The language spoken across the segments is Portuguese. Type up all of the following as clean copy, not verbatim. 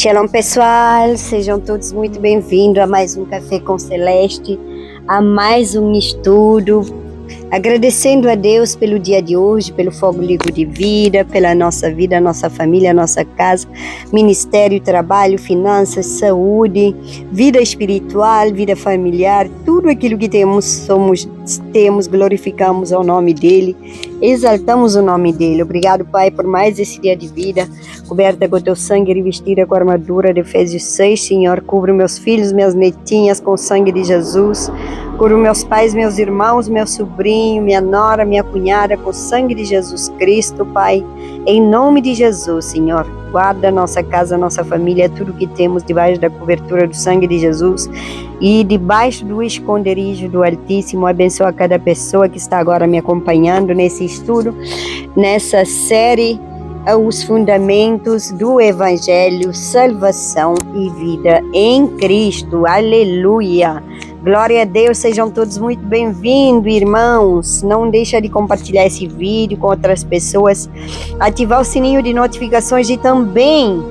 Shalom pessoal, sejam todos muito bem-vindos a mais um Café com Celeste, a mais um estudo, agradecendo a Deus pelo dia de hoje, pelo fogo livre de vida, pela nossa vida, nossa família, nossa casa, ministério, trabalho, finanças, saúde, vida espiritual, vida familiar, tudo aquilo que temos, glorificamos ao nome dEle, exaltamos o nome dEle. Obrigado, Pai, por mais esse dia de vida, coberta com teu sangue, revestida com a armadura de Efésios 6, Senhor, cubra meus filhos, minhas netinhas com o sangue de Jesus, cubra meus pais, meus irmãos, meu sobrinho, minha nora, minha cunhada, com o sangue de Jesus Cristo, Pai, em nome de Jesus, Senhor, guarda nossa casa, nossa família, tudo que temos debaixo da cobertura do sangue de Jesus e debaixo do esconderijo do Altíssimo. Abençoa cada pessoa que está agora me acompanhando nesse estudo, nessa série, os fundamentos do Evangelho, salvação e vida em Cristo. Aleluia! Glória a Deus, sejam todos muito bem-vindos, irmãos. Não deixa de compartilhar esse vídeo com outras pessoas, ativar o sininho de notificações e também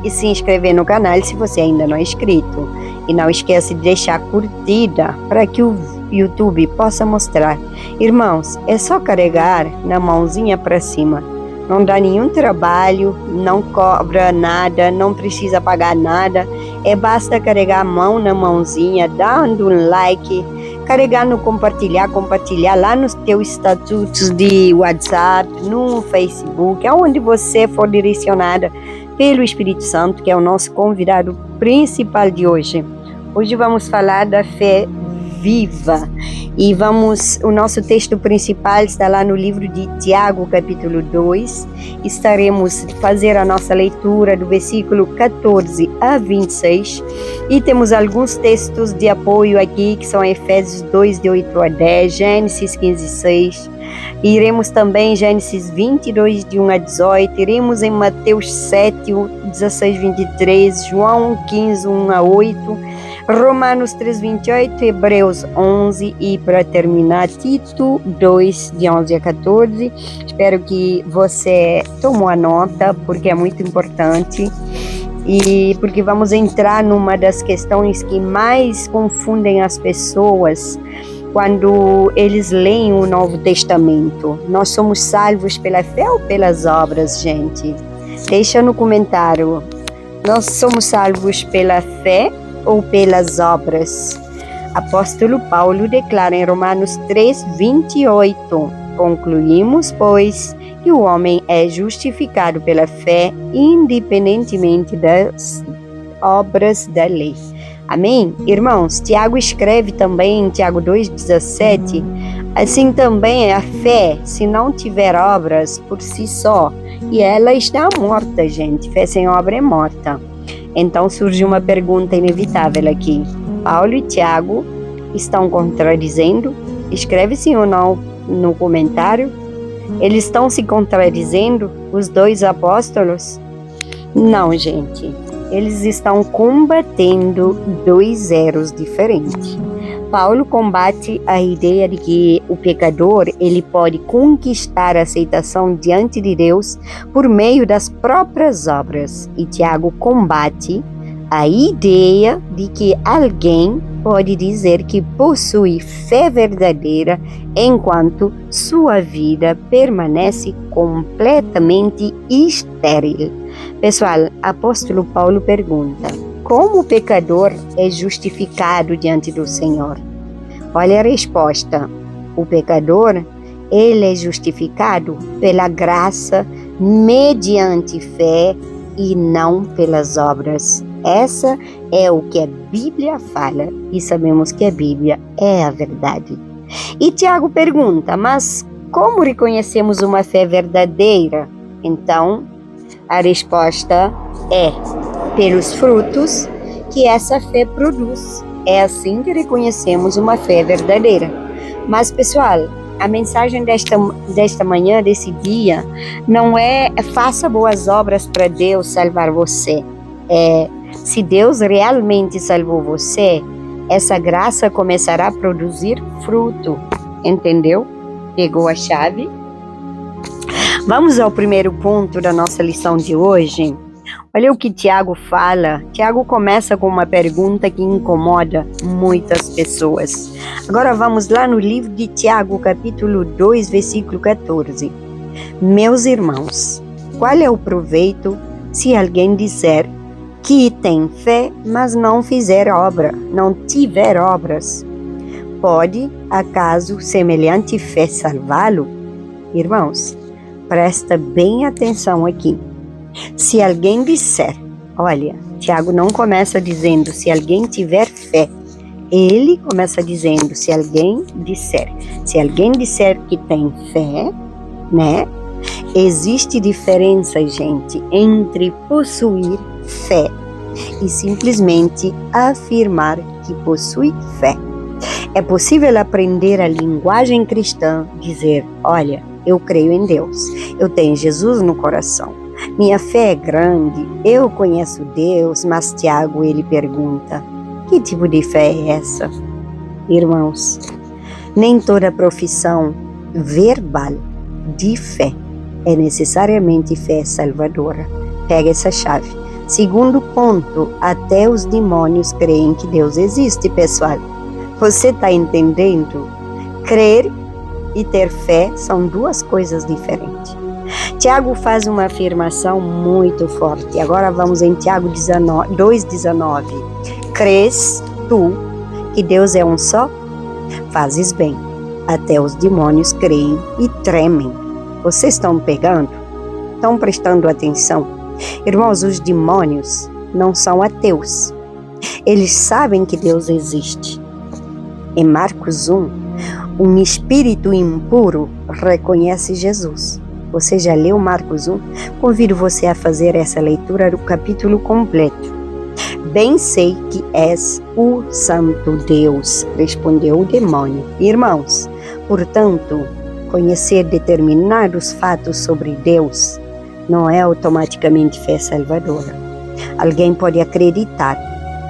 se inscrever no canal se você ainda não é inscrito. E não esquece de deixar a curtida para que o YouTube possa mostrar. Irmãos, é só carregar na mãozinha para cima. Não dá nenhum trabalho, não cobra nada, não precisa pagar nada. Basta carregar a mão na mãozinha, dando um like, carregar no compartilhar lá nos teus estatutos de WhatsApp, no Facebook, aonde você for direcionada pelo Espírito Santo, que é o nosso convidado principal de hoje. Hoje vamos falar da fé viva e o nosso texto principal está lá no livro de Tiago, capítulo 2. Estaremos fazer a nossa leitura do versículo 14 a 26 e temos alguns textos de apoio aqui que são Efésios 2, de 8 a 10, Gênesis 15, 6. Iremos também Gênesis 22, de 1 a 18, iremos em Mateus 7, 16, 23, João 15, 1 a 8, Romanos 3, 28, Hebreus 11 e para terminar Tito 2, de 11 a 14. Espero que você tomou a nota, porque é muito importante e porque vamos entrar numa das questões que mais confundem as pessoas quando eles leem o Novo Testamento. Nós somos salvos pela fé ou pelas obras, gente? Deixa no comentário. Nós somos salvos pela fé ou pelas obras? Apóstolo Paulo declara em Romanos 3, 28, concluímos, pois, que o homem é justificado pela fé, independentemente das obras da lei. Amém? Irmãos, Tiago escreve também em Tiago 2,17, assim também é a fé, se não tiver obras por si só, e ela está morta, gente. Fé sem obra é morta. Então surge uma pergunta inevitável aqui. Paulo e Tiago estão contradizendo? Escreve sim ou não no comentário. Eles estão se contradizendo, os dois apóstolos? Não, gente. Eles estão combatendo dois eros diferentes. Paulo combate a ideia de que o pecador ele pode conquistar a aceitação diante de Deus por meio das próprias obras. E Tiago combate a ideia de que alguém pode dizer que possui fé verdadeira enquanto sua vida permanece completamente estéril. Pessoal, apóstolo Paulo pergunta: como o pecador é justificado diante do Senhor? Olha a resposta. O pecador, ele é justificado pela graça, mediante fé e não pelas obras. Essa é o que a Bíblia fala e sabemos que a Bíblia é a verdade. E Tiago pergunta: mas como reconhecemos uma fé verdadeira? Então, a resposta é pelos frutos que essa fé produz. É assim que reconhecemos uma fé verdadeira. Mas, pessoal, a mensagem desta manhã, desse dia, não é faça boas obras para Deus salvar você. Se Deus realmente salvou você, essa graça começará a produzir fruto. Entendeu? Pegou a chave? Vamos ao primeiro ponto da nossa lição de hoje. Olha o que Tiago fala. Tiago começa com uma pergunta que incomoda muitas pessoas. Agora vamos lá no livro de Tiago, capítulo 2, versículo 14. Meus irmãos, qual é o proveito se alguém disser que tem fé, mas não tiver obras? Pode, acaso, semelhante fé salvá-lo? Irmãos, presta bem atenção aqui. Se alguém disser, olha, Tiago não começa dizendo se alguém tiver fé. Ele começa dizendo se alguém disser. Se alguém disser que tem fé, né? Existe diferença, gente, entre possuir fé e simplesmente afirmar que possui fé. É possível aprender a linguagem cristã, dizer, olha, eu creio em Deus, eu tenho Jesus no coração, minha fé é grande, eu conheço Deus, mas Tiago, ele pergunta, que tipo de fé é essa? Irmãos, nem toda profissão verbal de fé é necessariamente fé salvadora. Pega essa chave. Segundo ponto, até os demônios creem que Deus existe, pessoal. Você está entendendo? Crer e ter fé são duas coisas diferentes. Tiago faz uma afirmação muito forte. Agora vamos em Tiago 2,19. Crês tu que Deus é um só? Fazes bem. Até os demônios creem e tremem. Vocês estão pegando? Estão prestando atenção? Irmãos, os demônios não são ateus. Eles sabem que Deus existe. Em Marcos 1, um espírito impuro reconhece Jesus. Você já leu Marcos 1? Convido você a fazer essa leitura do capítulo completo. Bem sei que és o Santo Deus, respondeu o demônio. Irmãos, portanto, conhecer determinados fatos sobre Deus não é automaticamente fé salvadora. Alguém pode acreditar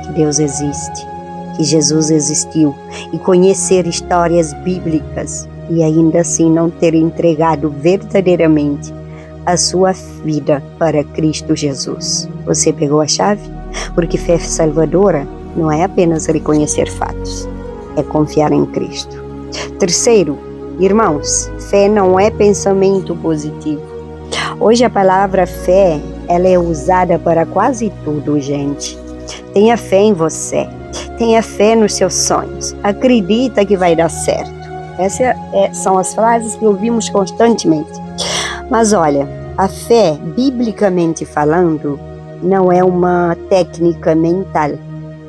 que Deus existe, que Jesus existiu e conhecer histórias bíblicas e ainda assim não ter entregado verdadeiramente a sua vida para Cristo Jesus. Você pegou a chave? Porque fé salvadora não é apenas reconhecer fatos, é confiar em Cristo. Terceiro, irmãos, fé não é pensamento positivo. Hoje a palavra fé, ela é usada para quase tudo, gente. Tenha fé em você, tenha fé nos seus sonhos, acredita que vai dar certo. Essas são as frases que ouvimos constantemente. Mas olha, a fé, biblicamente falando, não é uma técnica mental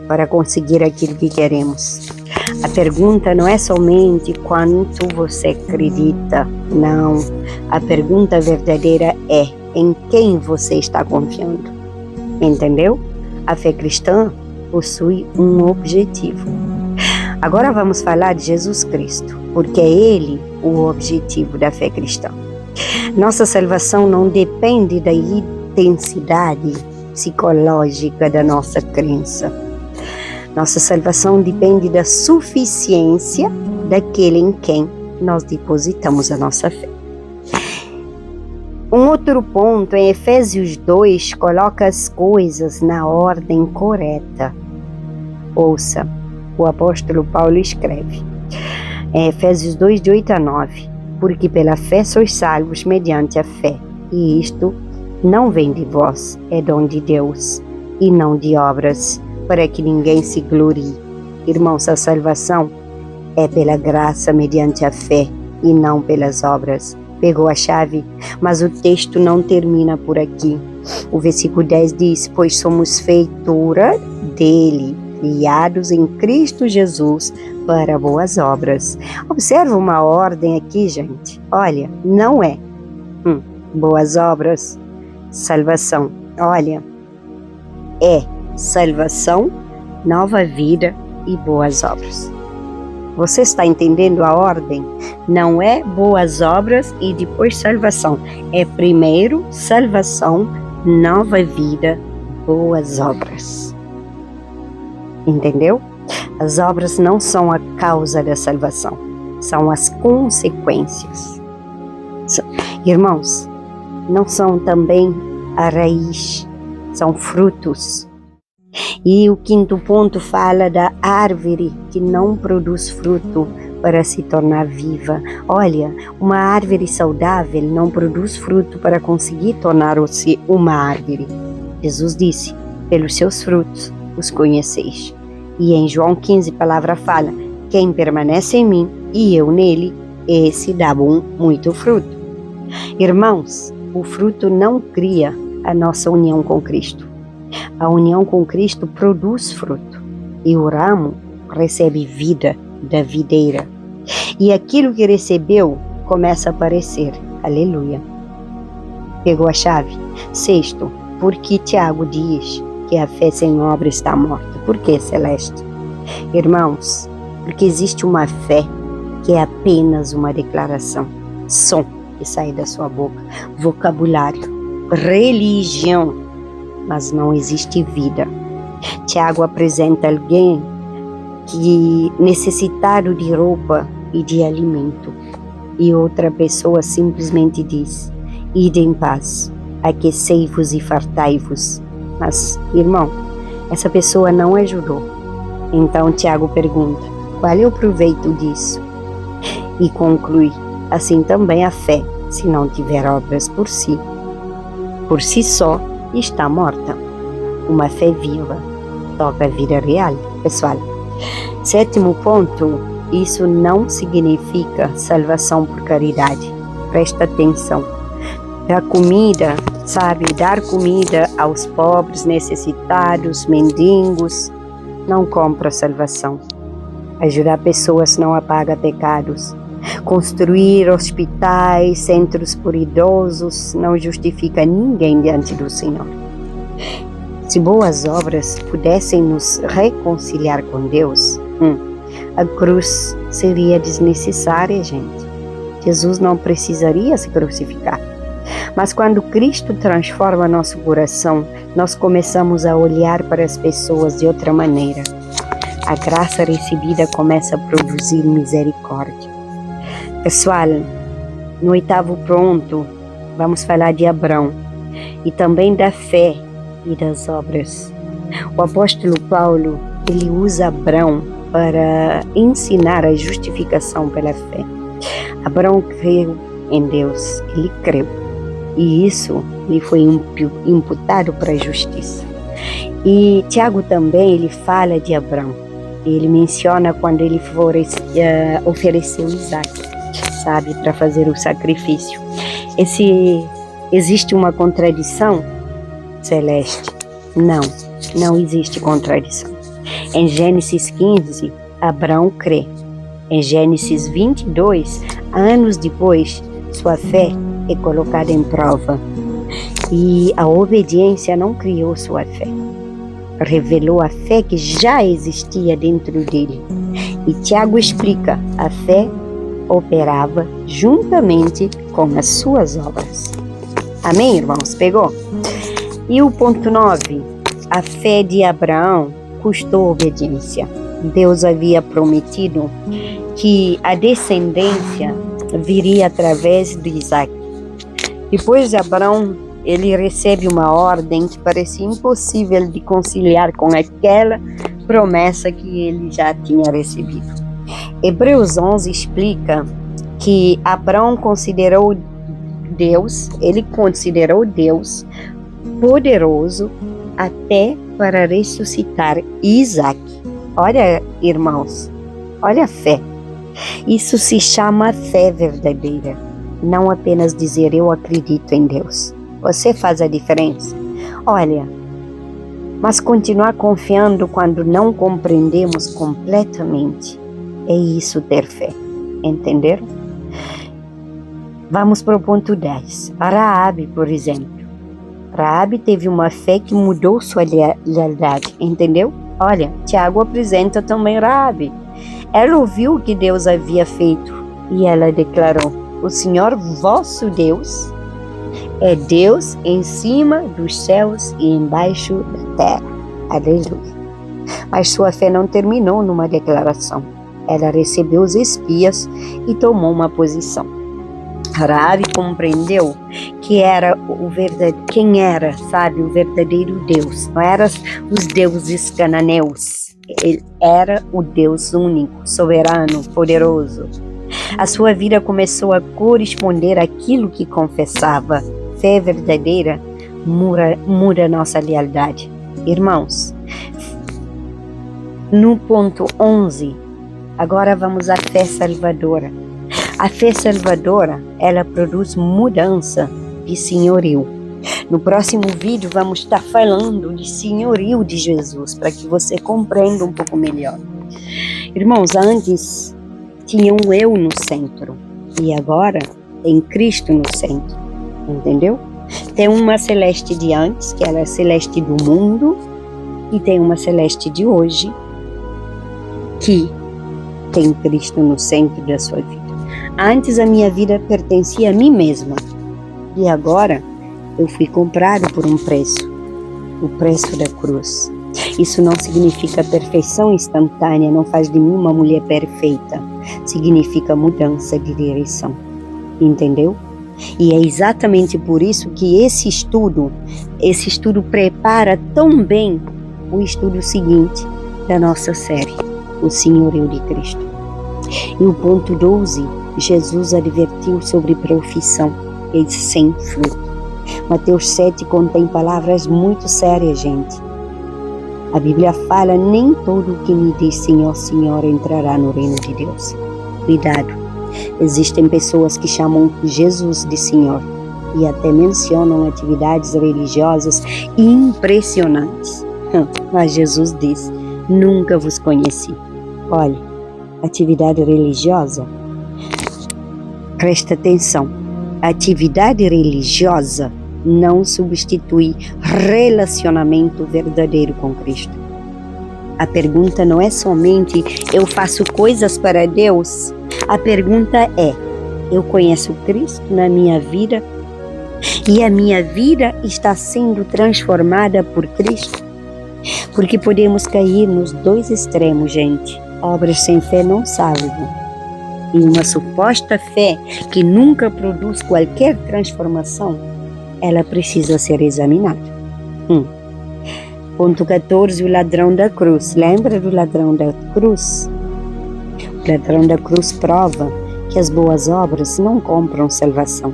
para conseguir aquilo que queremos. A pergunta não é somente quanto você acredita, não. A pergunta verdadeira é em quem você está confiando. Entendeu? A fé cristã possui um objetivo. Agora vamos falar de Jesus Cristo, porque é Ele o objetivo da fé cristã. Nossa salvação não depende da intensidade psicológica da nossa crença. Nossa salvação depende da suficiência daquele em quem nós depositamos a nossa fé. Um outro ponto, em Efésios 2, coloca as coisas na ordem correta. Ouça, o apóstolo Paulo escreve, em Efésios 2, de 8 a 9, porque pela fé sois salvos mediante a fé, e isto não vem de vós, é dom de Deus, e não de obras, para que ninguém se glorie. Irmãos, a salvação é pela graça mediante a fé, e não pelas obras. Pegou a chave? Mas o texto não termina por aqui. O versículo 10 diz, pois somos feitura dele, criados em Cristo Jesus para boas obras. Observa uma ordem aqui, gente. Olha, não é boas obras, salvação. Olha, é salvação, nova vida e boas obras. Você está entendendo a ordem? Não é boas obras e depois salvação. É primeiro salvação, nova vida, boas obras. Entendeu? As obras não são a causa da salvação, são as consequências. Irmãos, não são também a raiz são frutos. E o quinto ponto fala da árvore que não produz fruto para se tornar viva. Olha, uma árvore saudável não produz fruto para conseguir tornar-se uma árvore. Jesus disse, pelos seus frutos os conheceis. E em João 15, a palavra fala, quem permanece em mim e eu nele, esse dá muito fruto. Irmãos, o fruto não cria a nossa união com Cristo. A união com Cristo produz fruto e o ramo recebe vida da videira. E aquilo que recebeu começa a aparecer. Aleluia. Pegou a chave? Sexto, porque Tiago diz que a fé sem obra está morta. Por que, Celeste? Irmãos, porque existe uma fé que é apenas uma declaração, som que sai da sua boca, vocabulário, religião, mas não existe vida. Tiago apresenta alguém que necessitado de roupa e de alimento, e outra pessoa simplesmente diz, ide em paz, aquecei-vos e fartai-vos. Mas, irmão, essa pessoa não ajudou. Então Tiago pergunta, qual é o proveito disso? E conclui, assim também a fé, se não tiver obras por si só, está morta. Uma fé viva toca a vida real, pessoal. Sétimo ponto, isso não significa salvação por caridade. Presta atenção. Dar comida, dar comida aos pobres, necessitados, mendigos, não compra salvação. Ajudar pessoas não apaga pecados. Construir hospitais, centros por idosos, não justifica ninguém diante do Senhor. Se boas obras pudessem nos reconciliar com Deus, a cruz seria desnecessária, gente. Jesus não precisaria se crucificar. Mas quando Cristo transforma nosso coração, nós começamos a olhar para as pessoas de outra maneira. A graça recebida começa a produzir misericórdia. Pessoal, no oitavo ponto, vamos falar de Abraão e também da fé e das obras. O apóstolo Paulo, ele usa Abraão para ensinar a justificação pela fé. Abraão creu em Deus, ele creu, e isso lhe foi imputado para a justiça. E Tiago também, ele fala de Abraão, ele menciona quando ele ofereceu Isaac, para fazer o sacrifício. Existe uma contradição, Celeste? Não existe contradição. Em Gênesis 15, Abraão crê. Em Gênesis 22, anos depois, sua fé é colocada em prova. E a obediência não criou sua fé. Revelou a fé que já existia dentro dele. E Tiago explica, a fé operava juntamente com as suas obras. Amém, irmãos? Pegou? E o ponto 9, a fé de Abraão custou obediência. Deus havia prometido que a descendência viria através de Isaac. Depois de Abraão, ele recebe uma ordem que parecia impossível de conciliar com aquela promessa que ele já tinha recebido. Hebreus 11 explica que Abraão considerou Deus poderoso até para ressuscitar Isaac. Olha, irmãos, olha a fé. Isso se chama fé verdadeira. Não apenas dizer eu acredito em Deus. Você faz a diferença. Olha, mas continuar confiando quando não compreendemos completamente, é isso ter fé. Entenderam? Vamos para o ponto 10. Raabe, por exemplo. Raabe teve uma fé que mudou sua lealdade, entendeu? Olha, Tiago apresenta também Raabe. Ela ouviu o que Deus havia feito e ela declarou, o Senhor vosso Deus é Deus em cima dos céus e embaixo da terra. Aleluia. Mas sua fé não terminou numa declaração. Ela recebeu os espias e tomou uma posição. Raabe compreendeu que era quem era, sabe, o verdadeiro Deus. Não eram os deuses cananeus. Ele era o Deus único, soberano, poderoso. A sua vida começou a corresponder àquilo que confessava. Fé verdadeira muda nossa lealdade. Irmãos, no ponto 11, agora vamos à fé salvadora. A fé salvadora, ela produz mudança de senhorio. No próximo vídeo vamos estar falando de senhorio de Jesus, para que você compreenda um pouco melhor. Irmãos, antes tinha um eu no centro, e agora tem Cristo no centro, entendeu? Tem uma celeste de antes, que era a celeste do mundo, e tem uma celeste de hoje, que tem Cristo no centro da sua vida. Antes a minha vida pertencia a mim mesma, e agora eu fui comprado por um preço, o preço da cruz. Isso não significa perfeição instantânea, não faz de mim uma mulher perfeita, significa mudança de direção, entendeu? E é exatamente por isso que esse estudo prepara tão bem o estudo seguinte da nossa série, o Senhorio de Cristo. E o ponto 12, Jesus advertiu sobre profissão e sem fruto. Mateus 7 contém palavras muito sérias, gente. A Bíblia fala, nem todo o que me diz Senhor, Senhor entrará no reino de Deus. Cuidado, existem pessoas que chamam Jesus de Senhor e até mencionam atividades religiosas impressionantes. Mas Jesus diz, nunca vos conheci. Olha, atividade religiosa, presta atenção, atividade religiosa não substitui relacionamento verdadeiro com Cristo. A pergunta não é somente eu faço coisas para Deus, a pergunta é, eu conheço Cristo na minha vida e a minha vida está sendo transformada por Cristo? Porque podemos cair nos dois extremos, gente. Obras sem fé não salvam. E uma suposta fé que nunca produz qualquer transformação, ela precisa ser examinada. Ponto 14, o ladrão da cruz. Lembra do ladrão da cruz? O ladrão da cruz prova que as boas obras não compram salvação.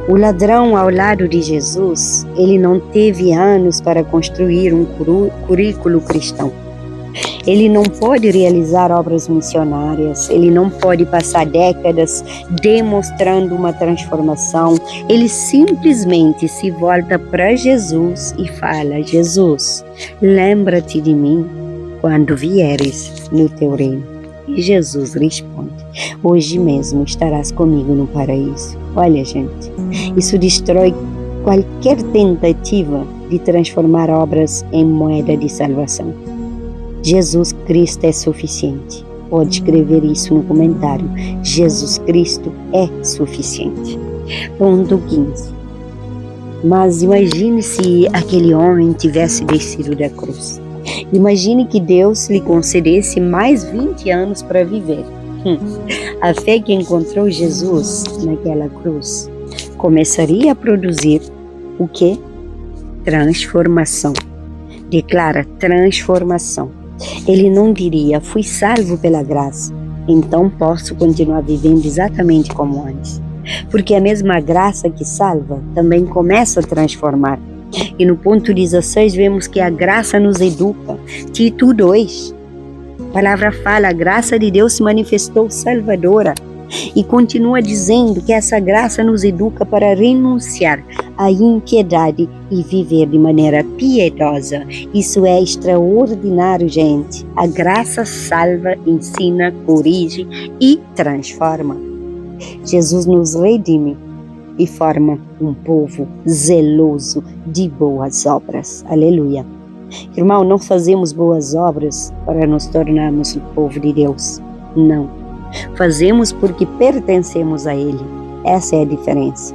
O ladrão ao lado de Jesus, ele não teve anos para construir um currículo cristão. Ele não pode realizar obras missionárias, ele não pode passar décadas demonstrando uma transformação. Ele simplesmente se volta para Jesus e fala, Jesus, lembra-te de mim quando vieres no teu reino. E Jesus responde, hoje mesmo estarás comigo no paraíso. Olha, gente, isso destrói qualquer tentativa de transformar obras em moeda de salvação. Jesus Cristo é suficiente. Pode escrever isso no comentário. Jesus Cristo é suficiente. Ponto 15. Mas imagine se aquele homem tivesse descido da cruz. Imagine que Deus lhe concedesse mais 20 anos para viver. A fé que encontrou Jesus naquela cruz começaria a produzir o quê? Transformação. Declara transformação. Ele não diria, fui salvo pela graça, então posso continuar vivendo exatamente como antes. Porque a mesma graça que salva também começa a transformar. E no ponto 16 vemos que a graça nos educa. Tito 2. A palavra fala, a graça de Deus se manifestou salvadora. E continua dizendo que essa graça nos educa para renunciar à impiedade e viver de maneira piedosa. Isso é extraordinário, gente. A graça salva, ensina, corrige e transforma. Jesus nos redime e forma um povo zeloso de boas obras. Aleluia. Irmão, não fazemos boas obras para nos tornarmos o povo de Deus. Não. Fazemos porque pertencemos a Ele. Essa é a diferença.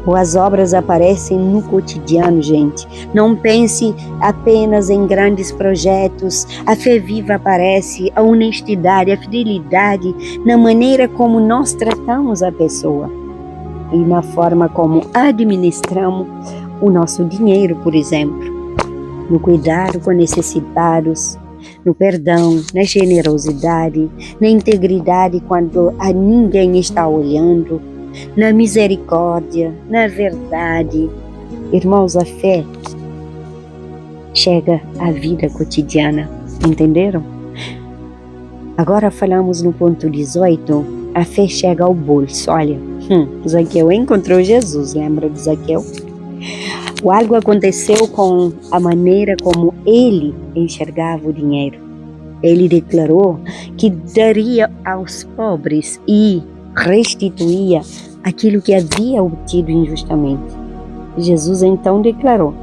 Boas obras aparecem no cotidiano, gente. Não pense apenas em grandes projetos. A fé viva aparece, a honestidade, a fidelidade, na maneira como nós tratamos a pessoa e na forma como administramos o nosso dinheiro, por exemplo. No cuidado com necessitados, no perdão, na generosidade, na integridade quando a ninguém está olhando, na misericórdia, na verdade. Irmãos, a fé chega à vida cotidiana, entenderam? Agora falamos no ponto 18, a fé chega ao bolso. Olha, Zaqueu encontrou Jesus, lembra de Zaqueu? Algo aconteceu com a maneira como ele enxergava o dinheiro. Ele declarou que daria aos pobres e restituía aquilo que havia obtido injustamente. Jesus então declarou: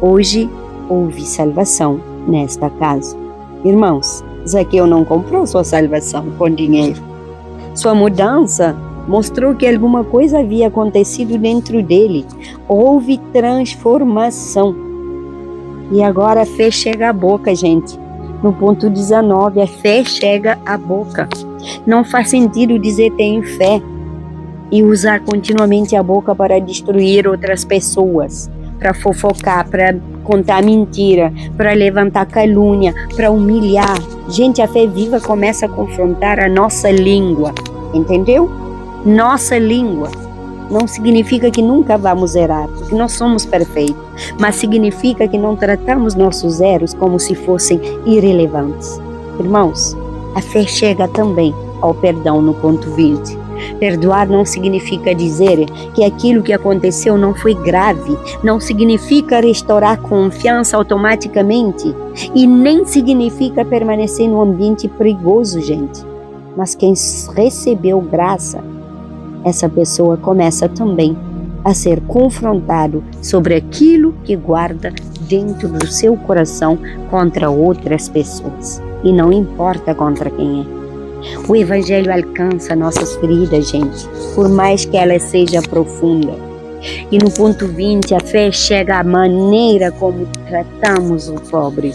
hoje houve salvação nesta casa. Irmãos, Zaqueu não comprou sua salvação com dinheiro. Sua mudança mostrou que alguma coisa havia acontecido dentro dele. Houve transformação. E agora a fé chega à boca, gente. No ponto 19, a fé chega à boca. Não faz sentido dizer tenho fé e usar continuamente a boca para destruir outras pessoas, para fofocar, para contar mentira, para levantar calúnia, para humilhar. Gente, a fé viva começa a confrontar a nossa língua, entendeu? Nossa língua. Não significa que nunca vamos errar, porque nós somos perfeitos, mas significa que não tratamos nossos erros como se fossem irrelevantes. Irmãos, a fé chega também ao perdão no ponto 20. Perdoar não significa dizer que aquilo que aconteceu não foi grave, não significa restaurar confiança automaticamente e nem significa permanecer num ambiente perigoso, gente. Mas quem recebeu graça, essa pessoa começa também a ser confrontado sobre aquilo que guarda dentro do seu coração contra outras pessoas. E não importa contra quem é. O Evangelho alcança nossas feridas, gente, por mais que ela seja profunda. E no ponto 20, a fé chega à maneira como tratamos o pobre.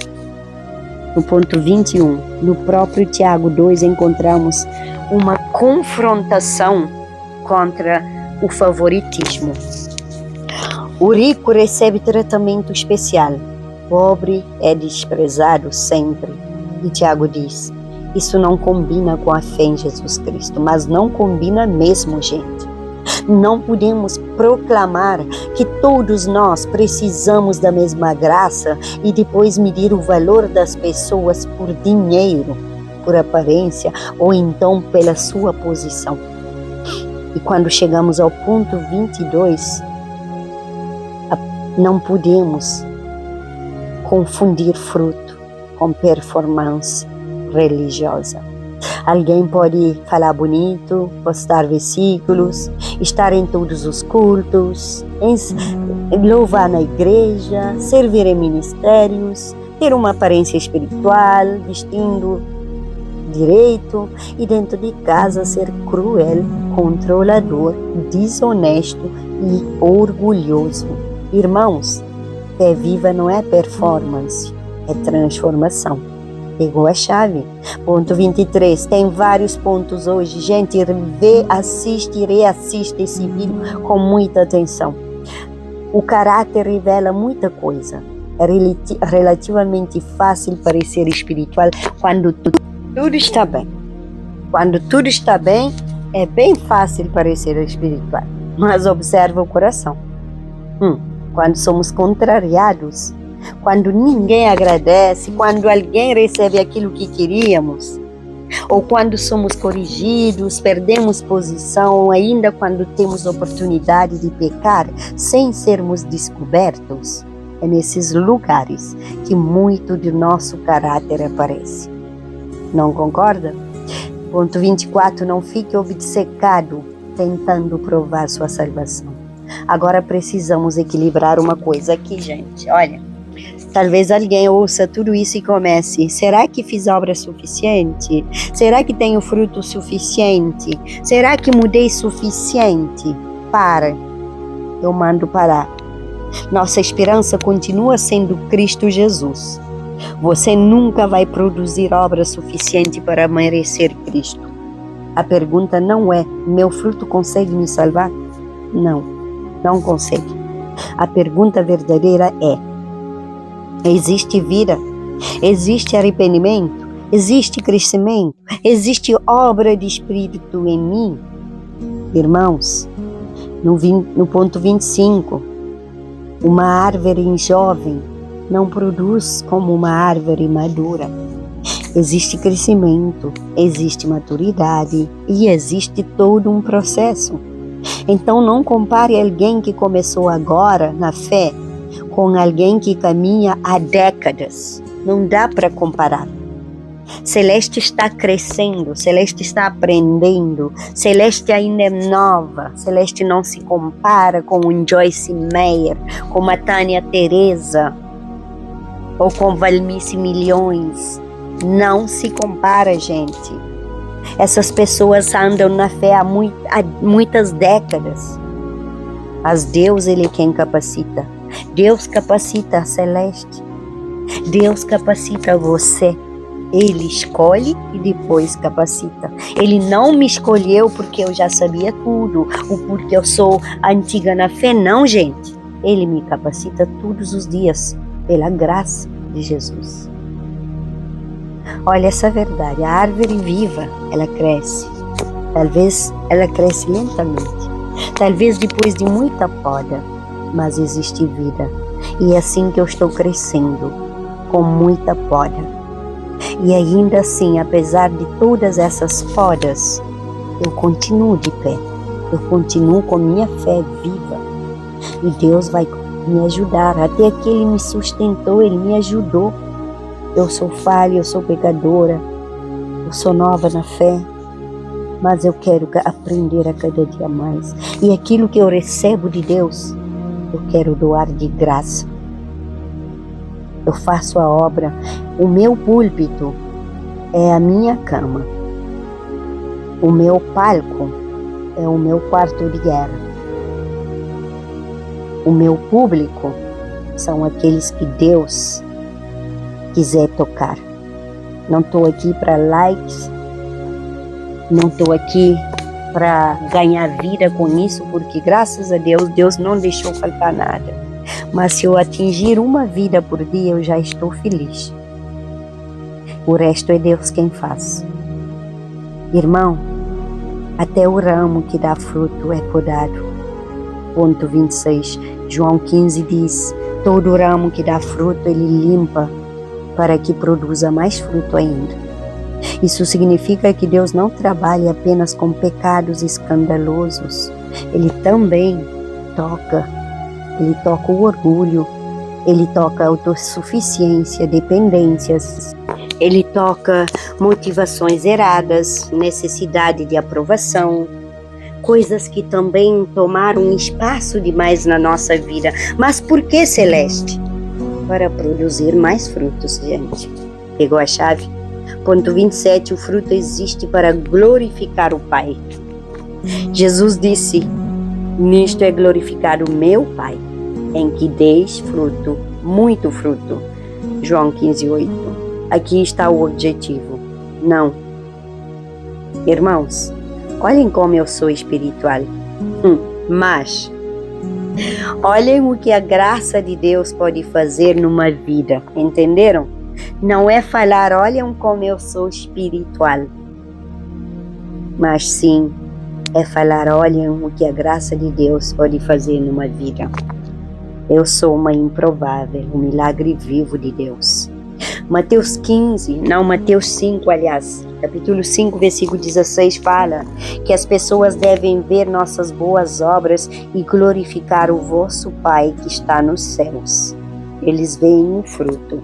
No ponto 21, no próprio Tiago 2, encontramos uma confrontação contra o favoritismo. O rico recebe tratamento especial, o pobre é desprezado sempre. E Tiago diz: isso não combina com a fé em Jesus Cristo, mas não combina mesmo, gente. Não podemos proclamar que todos nós precisamos da mesma graça e depois medir o valor das pessoas por dinheiro, por aparência ou então pela sua posição. E quando chegamos ao ponto 22, não podemos confundir fruto com performance religiosa. Alguém pode falar bonito, postar versículos, estar em todos os cultos, louvar na igreja, servir em ministérios, ter uma aparência espiritual, vestindo direito e dentro de casa ser cruel, controlador, desonesto e orgulhoso. Irmãos, fé viva não é performance, é transformação. Pegou a chave. Ponto 23, tem vários pontos hoje. Gente, vê, assiste e reassiste esse vídeo com muita atenção. O caráter revela muita coisa. É relativamente fácil parecer espiritual quando tudo está bem. Quando tudo está bem, é bem fácil parecer espiritual. Mas observa o coração. Quando somos contrariados, quando ninguém agradece, quando alguém recebe aquilo que queríamos, ou quando somos corrigidos, perdemos posição, ou ainda quando temos oportunidade de pecar sem sermos descobertos, é nesses lugares que muito de nosso caráter aparece. Não concorda? Ponto 24, não fique obcecado tentando provar sua salvação. Agora precisamos equilibrar uma coisa aqui, gente, olha. Talvez alguém ouça tudo isso e comece: será que fiz obra suficiente? Será que tenho fruto suficiente? Será que mudei suficiente? Para. eu mando parar. Nossa esperança continua sendo Cristo Jesus. Você nunca vai produzir obra suficiente para merecer Cristo. A pergunta não é: meu fruto consegue me salvar? Não, não consegue. A pergunta verdadeira é: existe vida? Existe arrependimento? Existe crescimento? Existe obra de Espírito em mim? Irmãos, no ponto 25, uma árvore jovem não produz como uma árvore madura. Existe crescimento, existe maturidade e existe todo um processo. Então não compare alguém que começou agora na fé com alguém que caminha há décadas. Não dá para comparar. Celeste está crescendo, Celeste está aprendendo, Celeste ainda é nova, Celeste não se compara com um Joyce Meyer, com uma Tânia Teresa ou com Valmice Milhões. Não se compara, gente. Essas pessoas andam na fé há muitas décadas. Mas Deus, Ele é quem capacita. Deus capacita a Celeste. Deus capacita você. Ele escolhe e depois capacita. Ele não me escolheu porque eu já sabia tudo, ou porque eu sou antiga na fé. Não, gente. Ele me capacita todos os dias, pela graça de Jesus. Olha essa verdade. A árvore viva, ela cresce. Talvez ela cresce lentamente. Talvez depois de muita poda. Mas existe vida. E é assim que eu estou crescendo, com muita poda. E ainda assim, apesar de todas essas podas, eu continuo de pé. Eu continuo com minha fé viva. E Deus vai me ajudar. Até aqui Ele me sustentou, Ele me ajudou. Eu sou falha, eu sou pecadora. Eu sou nova na fé. Mas eu quero aprender a cada dia mais. E aquilo que eu recebo de Deus, eu quero doar de graça. Eu faço a obra. O meu púlpito é a minha cama. O meu palco é o meu quarto de guerra. O meu público são aqueles que Deus quiser tocar. Não estou aqui para likes. Não estou aqui para ganhar vida com isso, porque graças a Deus, Deus não deixou faltar nada. Mas se eu atingir uma vida por dia, eu já estou feliz. O resto é Deus quem faz. Irmão, até o ramo que dá fruto é podado. Ponto 26. João 15 diz: todo ramo que dá fruto, Ele limpa para que produza mais fruto ainda. Isso significa que Deus não trabalha apenas com pecados escandalosos. Ele também toca. Ele toca o orgulho, Ele toca a autossuficiência, dependências, Ele toca motivações erradas, necessidade de aprovação, coisas que também tomaram espaço demais na nossa vida. Mas por que, Celeste? Para produzir mais frutos, gente. Pegou a chave? Ponto 27, o fruto existe para glorificar o Pai. Jesus disse: nisto é glorificado o meu Pai, em que deis fruto, muito fruto. João 15:8. Aqui está o objetivo. Não. Irmãos, olhem como eu sou espiritual. Mas olhem o que a graça de Deus pode fazer numa vida. Entenderam? Não é falar, olhem como eu sou espiritual. Mas sim, é falar, olhem o que a graça de Deus pode fazer numa vida. Eu sou uma improvável, um milagre vivo de Deus. Mateus 5, aliás, capítulo 5, versículo 16 fala que as pessoas devem ver nossas boas obras e glorificar o vosso Pai que está nos céus. Eles veem o fruto,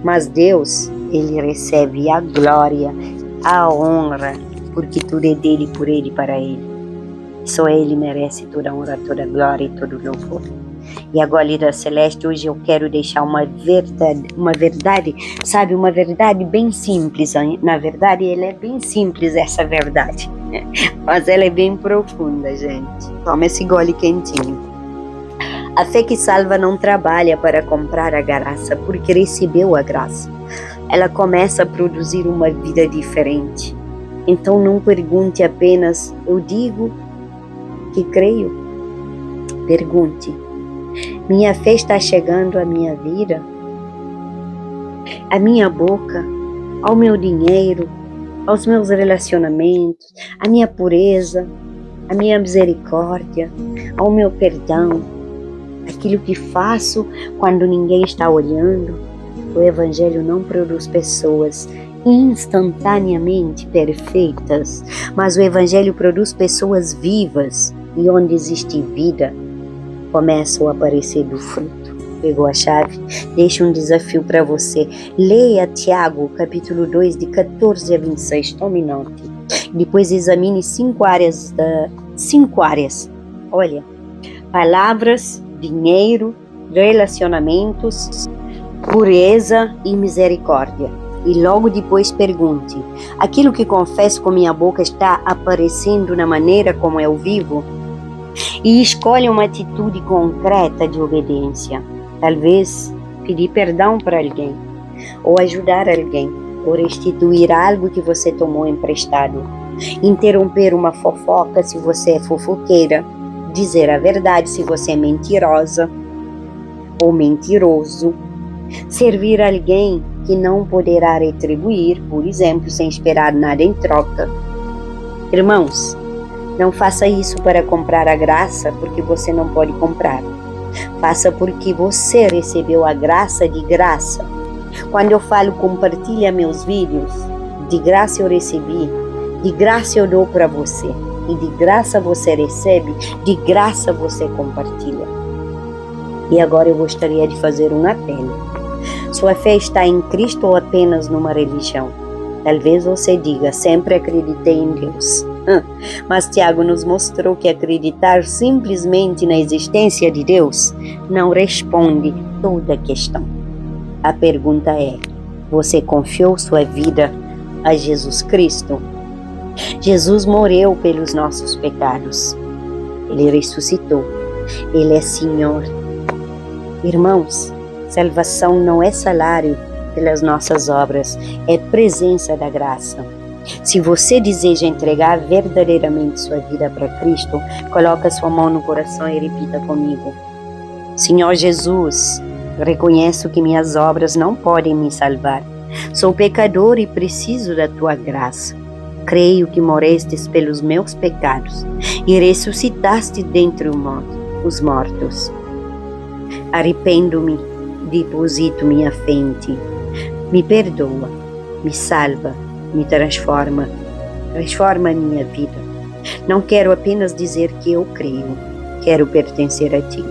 mas Deus, Ele recebe a glória, a honra, porque tudo é dele, por ele e para ele. Só Ele merece toda a honra, toda a glória e todo o louvor. E agora, Líder Celeste, hoje eu quero deixar uma verdade, sabe, uma verdade bem simples. Na verdade, ela é bem simples, essa verdade, mas ela é bem profunda, gente. Toma esse gole quentinho. A fé que salva não trabalha para comprar a graça, porque recebeu a graça. Ela começa a produzir uma vida diferente. Então não pergunte apenas, eu digo que creio. Pergunte, minha fé está chegando à minha vida, à minha boca, ao meu dinheiro, aos meus relacionamentos, à minha pureza, à minha misericórdia, ao meu perdão, aquilo que faço quando ninguém está olhando. O Evangelho não produz pessoas instantaneamente perfeitas, mas o Evangelho produz pessoas vivas, e onde existe vida, começa a aparecer do fruto. Pegou a chave? Deixa um desafio para você. Leia Tiago, capítulo 2, de 14 a 26. Tome nota. Depois examine 5 áreas. Olha, palavras, dinheiro, relacionamentos, pureza e misericórdia. E logo depois pergunte, aquilo que confesso com minha boca está aparecendo na maneira como eu vivo? E escolha uma atitude concreta de obediência. Talvez pedir perdão para alguém, ou ajudar alguém, ou restituir algo que você tomou emprestado. Interromper uma fofoca se você é fofoqueira. Dizer a verdade se você é mentirosa ou mentiroso. Servir alguém que não poderá retribuir, por exemplo, sem esperar nada em troca. Irmãos, não faça isso para comprar a graça, porque você não pode comprar. Faça porque você recebeu a graça de graça. Quando eu falo compartilha meus vídeos, de graça eu recebi, de graça eu dou para você, e de graça você recebe, de graça você compartilha. E agora eu gostaria de fazer um apelo. Sua fé está em Cristo ou apenas numa religião? Talvez você diga, sempre acreditei em Deus. Mas Tiago nos mostrou que acreditar simplesmente na existência de Deus não responde toda a questão. A pergunta é, você confiou sua vida a Jesus Cristo? Jesus morreu pelos nossos pecados. Ele ressuscitou. Ele é Senhor. Irmãos, salvação não é salário pelas nossas obras, é presença da graça. Se você deseja entregar verdadeiramente sua vida para Cristo, coloque sua mão no coração e repita comigo. Senhor Jesus, reconheço que minhas obras não podem me salvar. Sou pecador e preciso da tua graça. Creio que morestes pelos meus pecados e ressuscitaste dentre os mortos. Arrependo-me, deposito minha fé em ti. Me perdoa, me salva, me transforma a minha vida. Não quero apenas dizer que eu creio, quero pertencer a ti.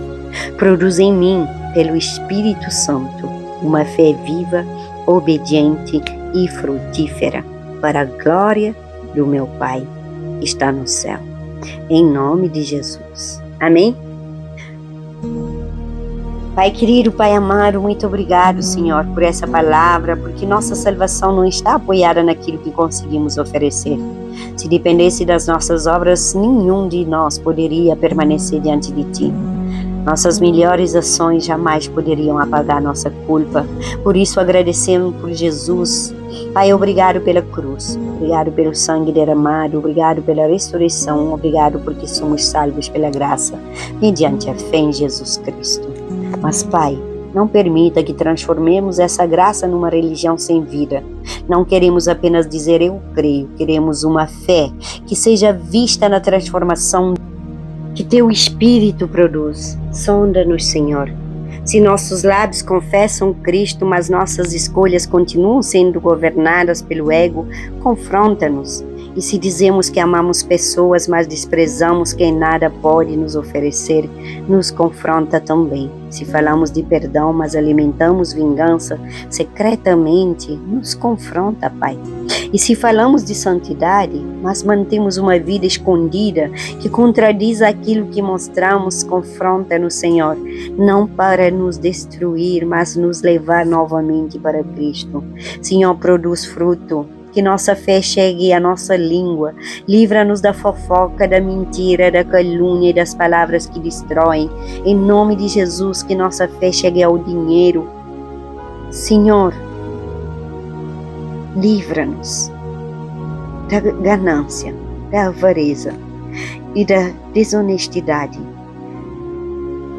Produz em mim, pelo Espírito Santo, uma fé viva, obediente e frutífera, para a glória do meu Pai que está no céu. Em nome de Jesus. Amém? Pai querido, Pai amado, muito obrigado, Senhor, por essa palavra, porque nossa salvação não está apoiada naquilo que conseguimos oferecer. Se dependesse das nossas obras, nenhum de nós poderia permanecer diante de Ti. Nossas melhores ações jamais poderiam apagar nossa culpa. Por isso agradecemos por Jesus. Pai, obrigado pela cruz, obrigado pelo sangue derramado, obrigado pela ressurreição, obrigado porque somos salvos pela graça, mediante a fé em Jesus Cristo. Mas, Pai, não permita que transformemos essa graça numa religião sem vida. Não queremos apenas dizer eu creio, queremos uma fé que seja vista na transformação que Teu Espírito produz. Sonda-nos, Senhor. Se nossos lábios confessam Cristo, mas nossas escolhas continuam sendo governadas pelo ego, confronta-nos. E se dizemos que amamos pessoas, mas desprezamos quem nada pode nos oferecer, nos confronta também. Se falamos de perdão, mas alimentamos vingança secretamente, nos confronta, Pai. E se falamos de santidade, mas mantemos uma vida escondida que contradiz aquilo que mostramos, confronta-nos, Senhor, não para nos destruir, mas nos levar novamente para Cristo. Senhor, produz fruto. que nossa fé chegue à nossa língua. Livra-nos da fofoca, da mentira, da calúnia e das palavras que destroem. Em nome de Jesus, que nossa fé chegue ao dinheiro. Senhor, livra-nos da ganância, da avareza e da desonestidade.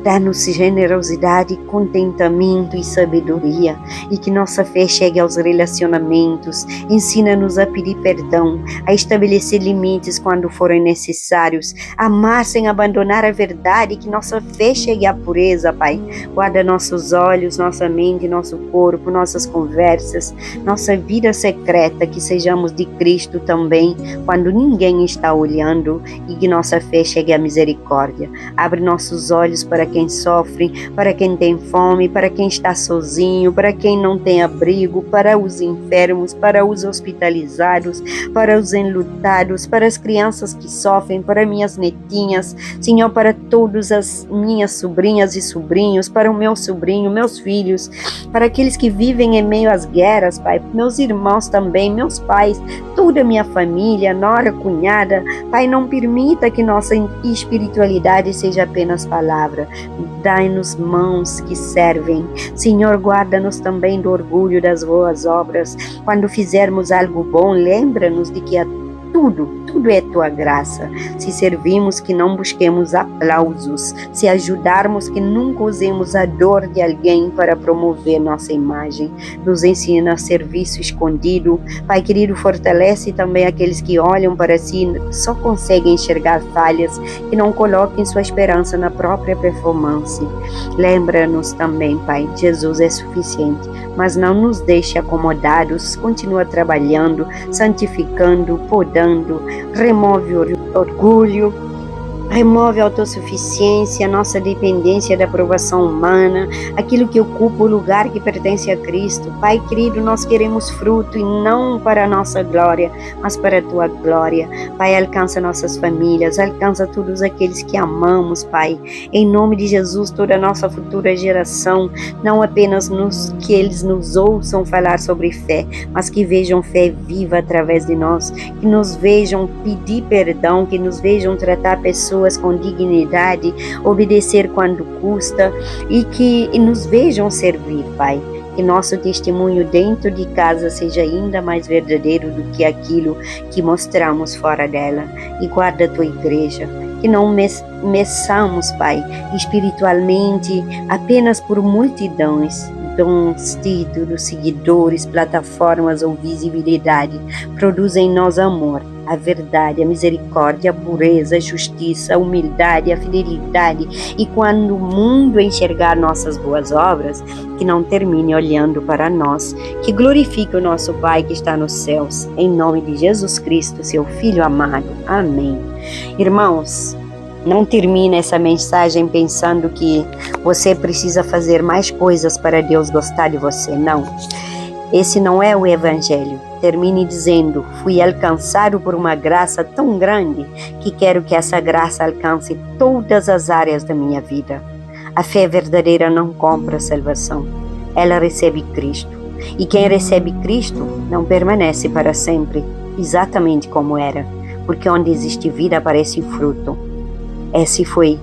Dá-nos generosidade, contentamento e sabedoria, e que nossa fé chegue aos relacionamentos. Ensina-nos a pedir perdão, a estabelecer limites quando forem necessários, amar sem abandonar a verdade, que nossa fé chegue à pureza, Pai. Guarda nossos olhos, nossa mente, nosso corpo, nossas conversas, nossa vida secreta, que sejamos de Cristo também, quando ninguém está olhando, e que nossa fé chegue à misericórdia. Abre nossos olhos para quem sofre, para quem tem fome, para quem está sozinho, para quem não tem abrigo, para os enfermos, para os hospitalizados, para os enlutados, para as crianças que sofrem, para minhas netinhas, Senhor, para todas as minhas sobrinhas e sobrinhos, para o meu sobrinho, meus filhos, para aqueles que vivem em meio às guerras, Pai, meus irmãos também, meus pais, toda a minha família, nora, cunhada, Pai, não permita que nossa espiritualidade seja apenas palavra. Dai-nos mãos que servem. Senhor, guarda-nos também do orgulho das boas obras. Quando fizermos algo bom, lembra-nos de que tudo é tua graça. Se servimos, que não busquemos aplausos. Se ajudarmos, que nunca usemos a dor de alguém para promover nossa imagem. Nos ensina serviço escondido. Pai querido, fortalece também aqueles que olham para si e só conseguem enxergar falhas, que não coloquem sua esperança na própria performance. Lembra-nos também, Pai, Jesus é suficiente, mas não nos deixe acomodados. Continua trabalhando, santificando, podando. Remove o orgulho, remove a autossuficiência, a nossa dependência da aprovação humana, aquilo que ocupa o lugar que pertence a Cristo. Pai querido, nós queremos fruto e não para a nossa glória, mas para a tua glória. Pai, alcança nossas famílias, alcança todos aqueles que amamos, Pai. Em nome de Jesus, toda a nossa futura geração, não apenas que eles nos ouçam falar sobre fé, mas que vejam fé viva através de nós, que nos vejam pedir perdão, que nos vejam tratar pessoas com dignidade, obedecer quando custa, e que nos vejam servir, Pai. Que nosso testemunho dentro de casa seja ainda mais verdadeiro do que aquilo que mostramos fora dela. E guarda a tua igreja, que não meçamos, Pai, espiritualmente apenas por multidões, dons, títulos, seguidores, plataformas ou visibilidade. Produza em nós amor, a verdade, a misericórdia, a pureza, a justiça, a humildade, a fidelidade. E quando o mundo enxergar nossas boas obras, que não termine olhando para nós, que glorifique o nosso Pai que está nos céus. Em nome de Jesus Cristo, seu Filho amado. Amém. Irmãos, não termine essa mensagem pensando que você precisa fazer mais coisas para Deus gostar de você. Não. Esse não é o Evangelho. Termine dizendo: fui alcançado por uma graça tão grande que quero que essa graça alcance todas as áreas da minha vida. A fé verdadeira não compra salvação. Ela recebe Cristo. E quem recebe Cristo não permanece para sempre, exatamente como era. Porque onde existe vida aparece fruto. Esse foi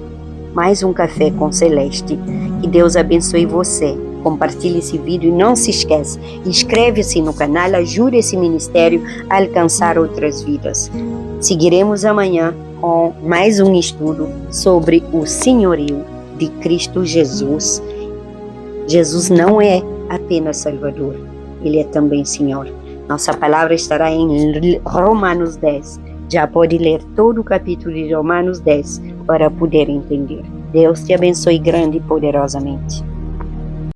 mais um Café com Celeste. Que Deus abençoe você. Compartilhe esse vídeo e não se esqueça, inscreve-se no canal, ajude esse ministério a alcançar outras vidas. Seguiremos amanhã com mais um estudo sobre o senhorio de Cristo Jesus. Jesus não é apenas Salvador, Ele é também Senhor. Nossa palavra estará em Romanos 10. Já pode ler todo o capítulo de Romanos 10 para poder entender. Deus te abençoe grande e poderosamente.